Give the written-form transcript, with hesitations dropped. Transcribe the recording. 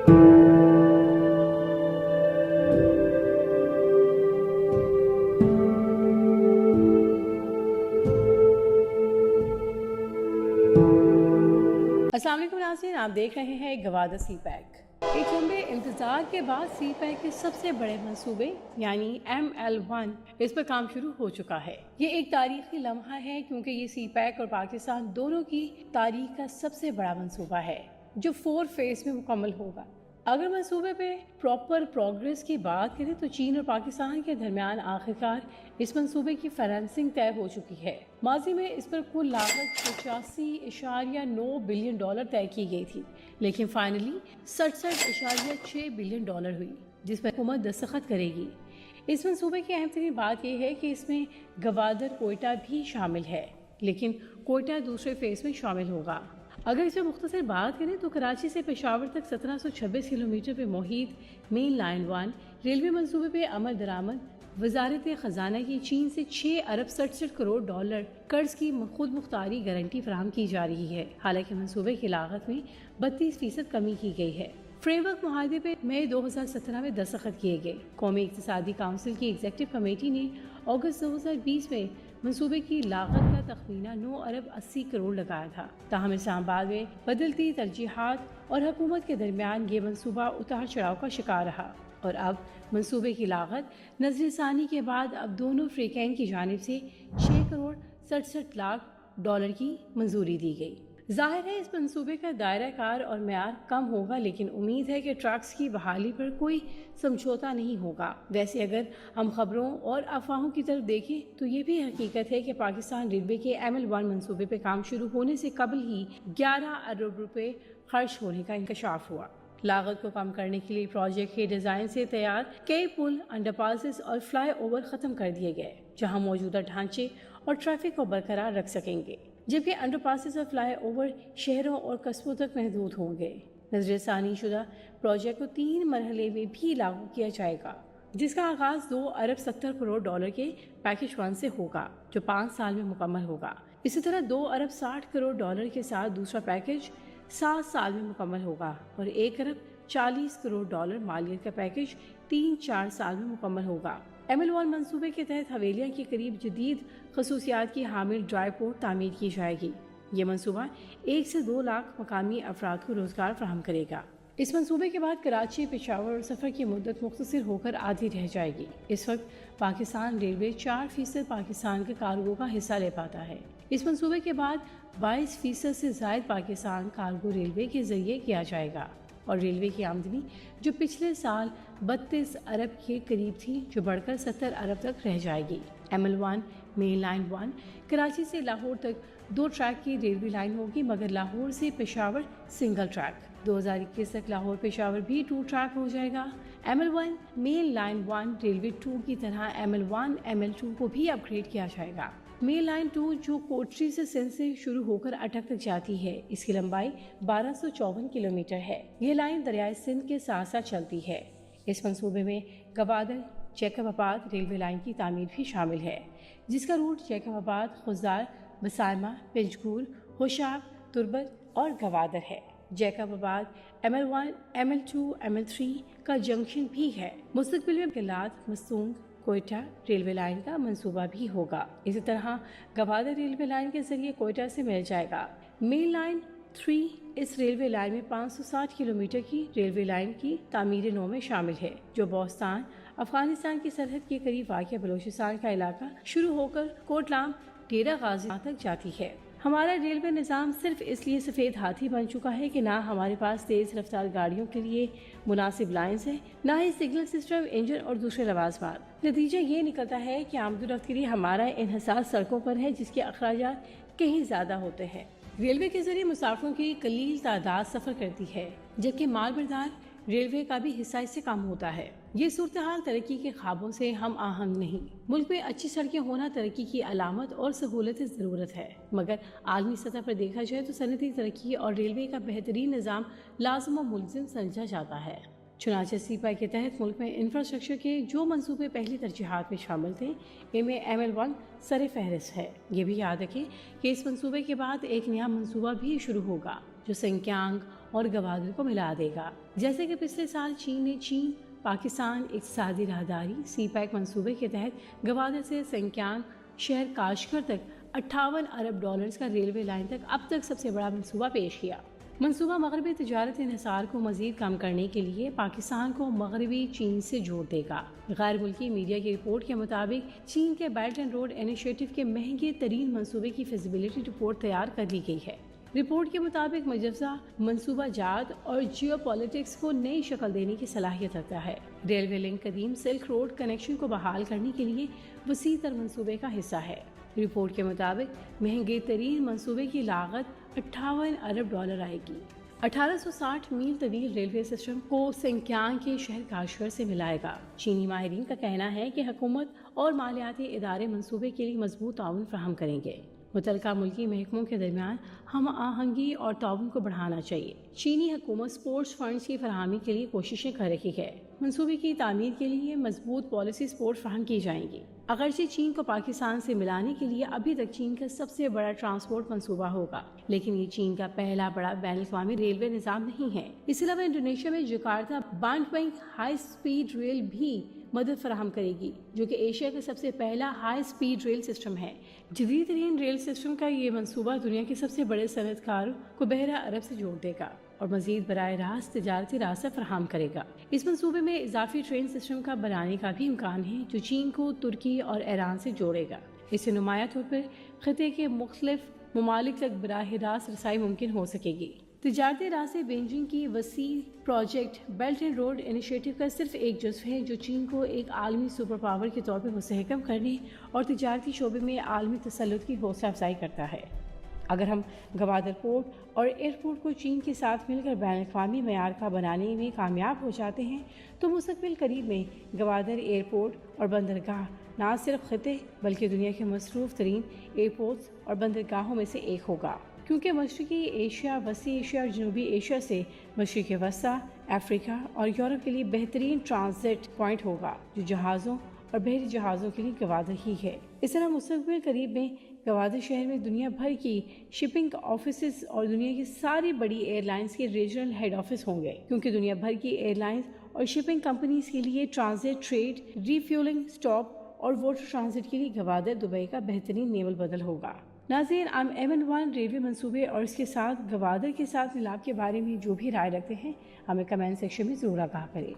अस्सलाम वालेकुम नाज़रीन, आप देख रहे हैं गवादर सी पैक। एक लंबे इंतज़ार के बाद सी पैक के सबसे बड़े मंसूबे यानी ML1 इस पर काम शुरू हो चुका है। ये एक तारीखी लम्हा है क्योंकि ये सी पैक और पाकिस्तान दोनों की तारीख का सबसे बड़ा मंसूबा है जो 4 फेज में मुकम्मल होगा। अगर मंसूबे पे प्रॉपर प्रोग्रेस की बात करें तो चीन और पाकिस्तान के दरमियान आखिरकार इस मंसूबे की फाइनेंसिंग तय हो चुकी है। माजी में इस पर कुल लागत 85.9 बिलियन डॉलर तय की गई थी, लेकिन फाइनली 67.6 बिलियन डॉलर हुई, जिस पर हुकूमत दस्तखत करेगी। इस मंसूबे की अहम तरीन बात यह है कि इसमें गवादर कोयटा भी शामिल है, लेकिन कोयटा दूसरे फेज में शामिल होगा। अगर इसमें मुख्तसर बात करें तो कराची से पेशावर तक 1726 किलोमीटर पे मुहित मेन लाइन 1 रेलवे मंसूबे पे अमल दरामद वजारत खजाना की चीन से 6 अरब 67 करोड़ डॉलर कर्ज की खुद मुख्तारी गारंटी फराहम की जा रही है। हालांकि मंसूबे की लागत में 32% कमी की गई है। फ्रेमवर्क मुआहदे पे मई 2017 में दस्तखत किए गए। कौमी इक़्तिसादी काउंसिल की एग्जीक्यूटिव कमेटी ने अगस्त 2020 में मंसूबे की लागत का तखमीना 9 अरब 80 करोड़ लगाया था। ताहम इस्लामाबाद में बदलती तरजीहात और हुकूमत के दरमियान ये मंसूबा उतार चढ़ाव का शिकार रहा और अब मंसूबे की लागत नजरसानी के बाद अब दोनों फ्रीकैन की जानिब से 6 करोड़ 67 लाख डॉलर की मंजूरी दी गई। जाहिर है इस मंसूबे का दायरा कार और म्यार कम होगा, लेकिन उम्मीद है कि ट्रक्स की बहाली पर कोई समझौता नहीं होगा। वैसे अगर हम खबरों और अफवाहों की तरफ देखें तो ये भी हकीकत है कि पाकिस्तान रेलवे के ML1 मंसूबे पर काम शुरू होने से कबल ही 11 अरब रुपए खर्च होने का इंकशाफ हुआ। लागत को कम करने के लिए प्रोजेक्ट के डिजाइन से तैयार कई पुल, अंडरपासेस और फ्लाई ओवर खत्म कर दिए गए, जहां मौजूदा ढांचे और ट्रैफिक को बरकरार रख सकेंगे, जबकि अंडरपासेस और फ्लाई ओवर शहरों और कस्बों तक महदूद होंगे। नजरसानी शुदा प्रोजेक्ट को 3 मरहले में भी लागू किया जाएगा, जिसका आगाज 2 अरब 70 करोड़ डॉलर के पैकेज 1 से होगा, जो 5 साल में मुकम्मल होगा। इसी तरह 2 अरब 60 करोड़ डॉलर के साथ दूसरा पैकेज 7 साल में मुकम्मल होगा और 1 अरब 40 करोड़ डॉलर मालियत का पैकेज 3-4 साल में मुकम्मल होगा। ML1 मंसूबे के तहत हवेलियाँ के करीब जदीद खसूसियात की हामिल ड्राई पोर्ट तामीर की जाएगी। ये मंसूबा 1 से 2 लाख मकामी अफराद को रोजगार फराहम करेगा। इस मंसूबे के बाद कराची, पेशावर और सफ़र की मुद्दत मुख्तसर होकर आधी रह जाएगी। इस वक्त पाकिस्तान रेलवे 4% पाकिस्तान के कार्गो का हिस्सा ले पाता है। इस मंसूबे के बाद 22% से ज़ायद पाकिस्तान कार्गो रेलवे के जरिए किया जाएगा और रेलवे की आमदनी जो पिछले साल 32 अरब के करीब थी, जो बढ़कर 70 अरब तक रह जाएगी। ML1 मेन लाइन 1 कराची से लाहौर तक 2 ट्रैक की रेलवे लाइन होगी, मगर लाहौर से पेशावर सिंगल ट्रैक। 2021 तक लाहौर पेशावर भी 2 ट्रैक हो जाएगा। ML1 मेन लाइन 1 रेलवे 2 की तरह ML1 ML2 को भी अपग्रेड किया जाएगा। मेन लाइन 2 जो कोटरी से सिंध से शुरू होकर अटक तक जाती है, इसकी लंबाई 1254 किलोमीटर है। ये लाइन दरियाए सिंध के साथ साथ चलती है। इस मंसूबे में गवादर जैकबाबाद रेलवे लाइन की तामीर भी शामिल है, जिसका रूट जैकबाबाद, खुजदार, बसारमा, पंजगुल, होशाब, तुर्बत और गवादर है। जैकबाबाद ML1, ML2, ML3 का जंक्शन भी है। मुस्तकबिल में गिलाद, मस्तूंग, कोयटा रेलवे लाइन का मंसूबा भी होगा। इसी तरह गवादर रेलवे लाइन के जरिए कोयटा से मिल जाएगा। मेन लाइन 3 इस रेलवे लाइन में 560 किलोमीटर की रेलवे लाइन की तामीर नौ में शामिल है, जो बोस्तान अफगानिस्तान की सरहद के करीब वाक़ बलूचिस्तान का इलाका शुरू होकर कोटलाम डेरा गाजी तक जाती है। हमारा रेलवे निज़ाम सिर्फ इसलिए सफ़ेद हाथी बन चुका है कि ना हमारे पास तेज़ रफ्तार गाड़ियों के लिए मुनासिब लाइन्स है, ना ही सिग्नल सिस्टम, इंजन और दूसरे लवाजमात। नतीजा ये निकलता है कि आमदोरफ्त के लिए हमारा इन्हिसार सड़कों पर है, जिसके अखराजात कहीं ज़्यादा होते हैं। रेलवे के जरिए मुसाफिरों की कलील तादाद सफ़र करती है, जबकि माल बरदार रेलवे का भी हिस्सा इससे कम होता है। ये सूरत हाल तरक्की के ख्वाबों से हम आहंग नहीं। मुल्क में अच्छी सड़कें होना तरक्की की अलामत और सहूलत ज़रूरत है, मगर आलमी सतह पर देखा जाए तो सनती तरक्की और रेलवे का बेहतरीन निज़ाम लाज़िम व मुल्ज़िम समझा जाता है। चुनाचे सीपा के तहत मुल्क में इंफ्रास्ट्रक्चर के जो मंसूबे पहली तरजीहात में शामिल थे, इनमें ML1 सर फहरिस्त है। ये भी याद रखें कि इस मंसूबे के बाद एक नया मंसूबा भी शुरू होगा, जो सिंकियांग اور گوادر کو ملا دے گا۔ جیسے کہ پچھلے سال چین پاکستان اقتصادی راہداری سی پیک منصوبے کے تحت گوادر سے سنکیانگ شہر کاشغر تک 58 ارب ڈالرز کا ریلوے لائن تک اب تک سب سے بڑا منصوبہ پیش کیا۔ منصوبہ مغربی تجارتی انحصار کو مزید کم کرنے کے لیے پاکستان کو مغربی چین سے جوڑ دے گا۔ غیر ملکی میڈیا کی رپورٹ کے مطابق چین کے بیلٹ اینڈ روڈ انیشیٹو کے مہنگے ترین منصوبے کی فیزیبلٹی رپورٹ تیار کر لی گئی ہے۔ رپورٹ کے مطابق مجوزہ منصوبہ جات اور جیو پالیٹکس کو نئی شکل دینے کی صلاحیت رکھتا ہے۔ ریلوے لنک قدیم سلک روڈ کنیکشن کو بحال کرنے کے لیے وسیع تر منصوبے کا حصہ ہے۔ رپورٹ کے مطابق مہنگے ترین منصوبے کی لاگت 58 ارب ڈالر آئے گی۔ 1860 میل طویل ریلوے سسٹم کو سنکیانگ کے شہر کاشغر سے ملائے گا۔ چینی ماہرین کا کہنا ہے کہ حکومت اور مالیاتی ادارے منصوبے کے لیے مضبوط تعاون فراہم کریں گے۔ متعلقہ ملکی محکموں کے درمیان ہم آہنگی اور تعاون کو بڑھانا چاہیے۔ چینی حکومت سپورٹس فنڈز کی فراہمی کے لیے کوششیں کر رہی ہے۔ منصوبے کی تعمیر کے لیے مضبوط پالیسی سپورٹ فراہم کی جائیں گی۔ اگرچہ چین کو پاکستان سے ملانے کے لیے ابھی تک چین کا سب سے بڑا ٹرانسپورٹ منصوبہ ہوگا، لیکن یہ چین کا پہلا بڑا بین الاقوامی ریلوے نظام نہیں ہے۔ اس علاوہ انڈونیشیا میں جکارتا بانڈپنگ ہائی سپیڈ ریل بھی مدد فراہم کرے گی، جو کہ ایشیا کا سب سے پہلا ہائی سپیڈ ریل سسٹم ہے۔ جدید ترین ریل سسٹم کا یہ منصوبہ دنیا کے سب سے بڑے صنعت کاروں کو بحیرہ عرب سے جوڑ دے گا اور مزید براہ راست تجارتی راستہ فراہم کرے گا۔ اس منصوبے میں اضافی ٹرین سسٹم کا بنانے کا بھی امکان ہے جو چین کو ترکی اور ایران سے جوڑے گا۔ اس سے نمایاں طور پر خطے کے مختلف ممالک تک براہ راست رسائی ممکن ہو سکے گی۔ تجارتی راستے بیجنگ کی وسیع project belt and road initiative کا صرف ایک جزو ہے جو چین کو ایک عالمی سپر پاور کے طور پر مستحکم کرنے اور تجارتی شعبے میں عالمی تسلط کی حوصلہ افزائی کرتا ہے۔ اگر ہم گوادر پورٹ اور ایئرپورٹ کو چین کے ساتھ مل کر بین الاقوامی معیار کا بنانے میں کامیاب ہو جاتے ہیں تو مستقبل قریب میں گوادر ایئرپورٹ اور بندرگاہ نہ صرف خطے بلکہ دنیا کے مصروف ترین ایئرپورٹس اور بندرگاہوں میں سے ایک ہوگا، کیونکہ مشرقی ایشیا، وسطی ایشیا اور جنوبی ایشیا سے مشرق وسطیٰ، افریقہ اور یورپ کے لیے بہترین ٹرانزٹ پوائنٹ ہوگا، جو جہازوں اور بحری جہازوں کے لیے گوادر ہی ہے۔ اس طرح مستقبل قریب میں گوادر شہر میں دنیا بھر کی شپنگ آفیسز اور دنیا کی ساری بڑی ایئر لائنز کے ریجنل ہیڈ آفس ہوں گے، کیونکہ دنیا بھر کی ایئر لائنز اور شپنگ کمپنیز کے لیے ٹرانزٹ، ٹریڈ، ری فیولنگ اسٹاپ اور واٹر ٹرانزٹ کے لیے گوادر دبئی کا بہترین نیول بدل ہوگا۔ ناظرین، M1 ریلوے منصوبے اور اس کے ساتھ گوادر کے ساتھ ملاپ کے بارے میں جو بھی رائے رکھتے ہیں ہمیں کمنٹ سیکشن میں ضرور آگاہ کریں۔